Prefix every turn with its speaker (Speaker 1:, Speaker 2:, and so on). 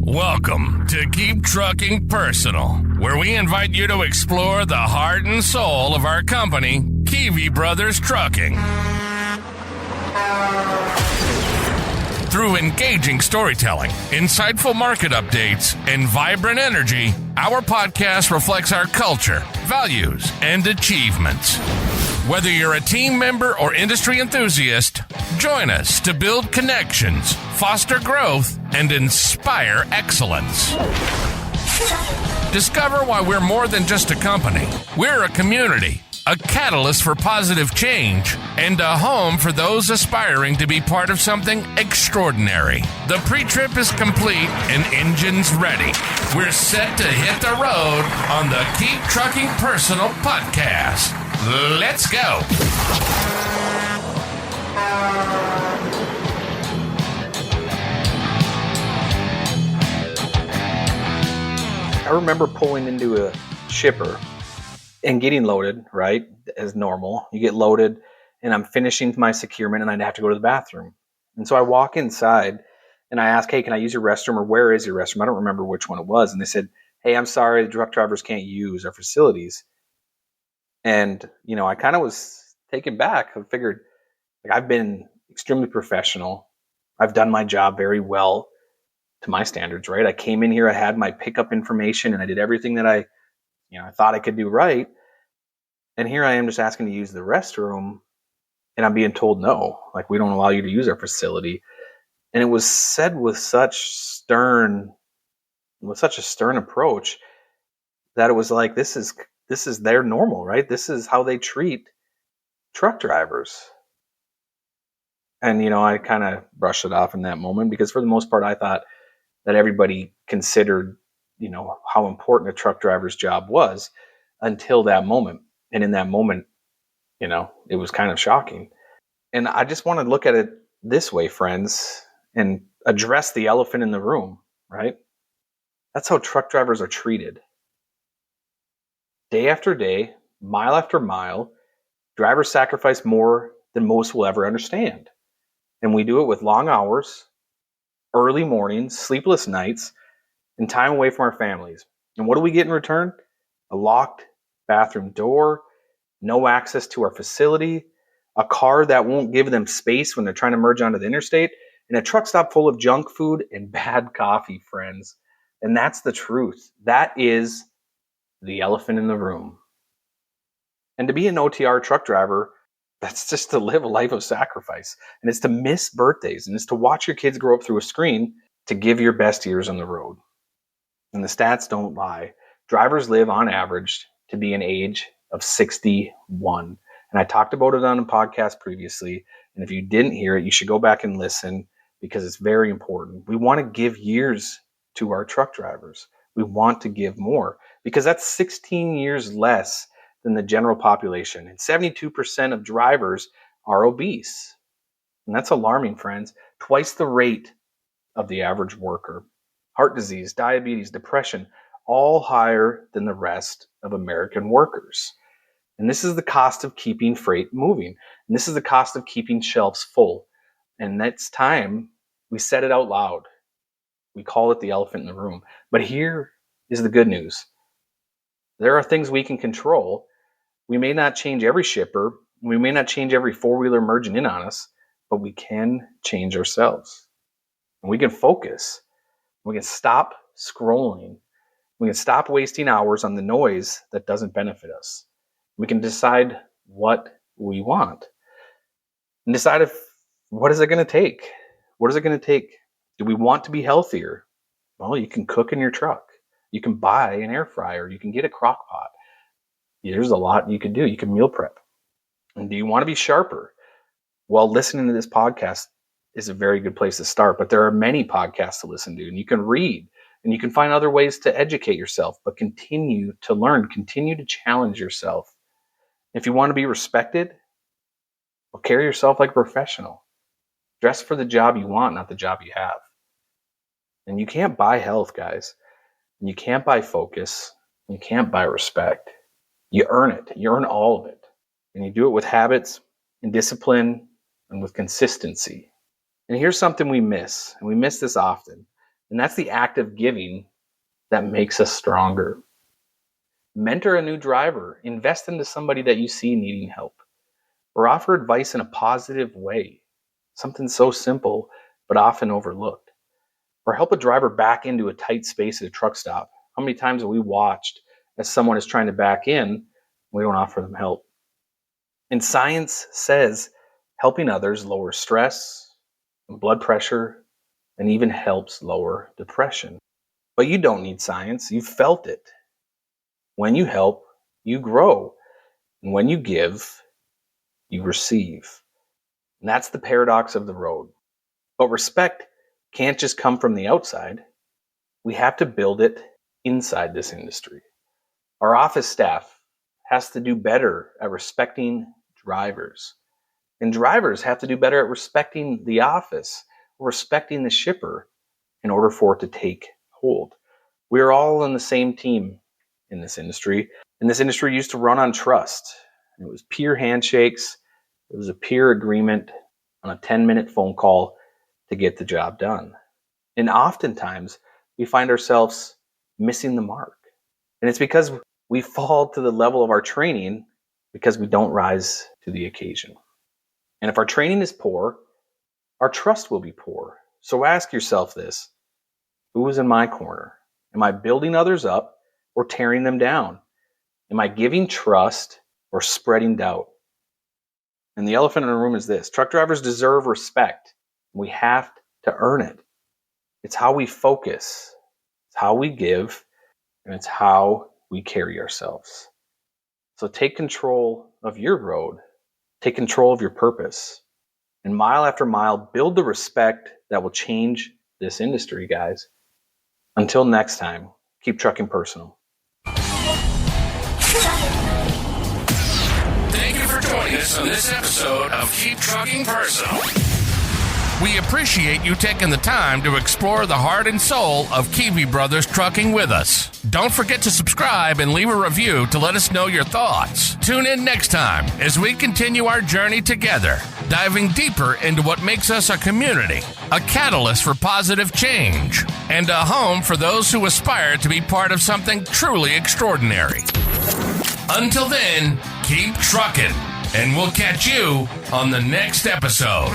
Speaker 1: Welcome to Keep Trucking Personal, where we invite you to explore the heart and soul of our company, Keevy Brothers Trucking. Through engaging storytelling, insightful market updates, and vibrant energy, our podcast reflects our culture, values, and achievements. Whether you're a team member or industry enthusiast, join us to build connections, foster growth, and inspire excellence. Discover why we're more than just a company. We're a community, a catalyst for positive change, and a home for those aspiring to be part of something extraordinary. The pre-trip is complete and engines ready. We're set to hit the road on the Keep Trucking Personal podcast. Let's go.
Speaker 2: I remember pulling into a shipper and getting loaded, right, as normal. You get loaded, and I'm finishing my securement, and I'd have to go to the bathroom. And so I walk inside, and I ask, hey, can I use your restroom, or where is your restroom? I don't remember which one it was. And they said, hey, I'm sorry, the truck drivers can't use our facilities. And, you know, I kind of was taken back. I figured, like, I've been extremely professional. I've done my job very well to my standards, right? I came in here, I had my pickup information, and I did everything that I thought I could do right. And here I am just asking to use the restroom, and I'm being told no, like, we don't allow you to use our facility. And it was said with such a stern approach that it was like, this is their normal, right? This is how they treat truck drivers. And, you know, I kind of brushed it off in that moment because for the most part, I thought that everybody considered, you know, how important a truck driver's job was until that moment. And in that moment, you know, it was kind of shocking. And I just want to look at it this way, friends, and address the elephant in the room, right? That's how truck drivers are treated. Day after day, mile after mile, drivers sacrifice more than most will ever understand. And we do it with long hours, early mornings, sleepless nights, and time away from our families. And what do we get in return? A locked bathroom door, no access to our facility, a car that won't give them space when they're trying to merge onto the interstate, and a truck stop full of junk food and bad coffee, friends. And that's the truth. That is the elephant in the room. And to be an OTR truck driver, that's just to live a life of sacrifice. And it's to miss birthdays, and it's to watch your kids grow up through a screen to give your best years on the road. And the stats don't lie. Drivers live on average to be an age of 61. And I talked about it on a podcast previously. And if you didn't hear it, you should go back and listen because it's very important. We want to give years to our truck drivers. We want to give more because that's 16 years less than the general population. And 72% of drivers are obese. And that's alarming, friends. Twice the rate of the average worker. Heart disease, diabetes, depression, all higher than the rest of American workers. And this is the cost of keeping freight moving. And this is the cost of keeping shelves full. And it's time we said it out loud. We call it the elephant in the room. But here is the good news. There are things we can control. We may not change every shipper. We may not change every four-wheeler merging in on us, but we can change ourselves. And we can focus. We can stop scrolling. We can stop wasting hours on the noise that doesn't benefit us. We can decide what we want and decide what is it going to take? What is it going to take? Do we want to be healthier? Well, you can cook in your truck. You can buy an air fryer. You can get a crock pot. There's a lot you can do. You can meal prep. And do you want to be sharper? Well, listening to this podcast is a very good place to start, but there are many podcasts to listen to, and you can read, and you can find other ways to educate yourself, but continue to learn, continue to challenge yourself. If you want to be respected, well, carry yourself like a professional. Dress for the job you want, not the job you have. And you can't buy health, guys. And you can't buy focus. You can't buy respect. You earn it. You earn all of it. And you do it with habits and discipline and with consistency. And here's something we miss, and we miss this often. And that's the act of giving that makes us stronger. Mentor a new driver, invest into somebody that you see needing help, or offer advice in a positive way, something so simple but often overlooked. Or help a driver back into a tight space at a truck stop. How many times have we watched as someone is trying to back in, we don't offer them help? And science says helping others lowers stress and blood pressure and even helps lower depression. But you don't need science, you've felt it. When you help, you grow. And when you give, you receive. And that's the paradox of the road. But respect can't just come from the outside. We have to build it inside this industry. Our office staff has to do better at respecting drivers. And drivers have to do better at respecting the office, respecting the shipper in order for it to take hold. We are all on the same team in this industry. And this industry used to run on trust. It was peer handshakes. It was a peer agreement on a 10-minute phone call to get the job done. And oftentimes we find ourselves missing the mark. And it's because we fall to the level of our training because we don't rise to the occasion. And if our training is poor, our trust will be poor. So ask yourself this: who is in my corner? Am I building others up or tearing them down? Am I giving trust or spreading doubt? And the elephant in the room is this: truck drivers deserve respect. We have to earn it. It's how we focus, it's how we give, and it's how we carry ourselves. So take control of your road, take control of your purpose, and mile after mile, build the respect that will change this industry, guys. Until next time, keep trucking personal.
Speaker 1: Thank you for joining us on this episode of Keep Trucking Personal. We appreciate you taking the time to explore the heart and soul of Kiwi Brothers Trucking with us. Don't forget to subscribe and leave a review to let us know your thoughts. Tune in next time as we continue our journey together, diving deeper into what makes us a community, a catalyst for positive change, and a home for those who aspire to be part of something truly extraordinary. Until then, keep trucking, and we'll catch you on the next episode.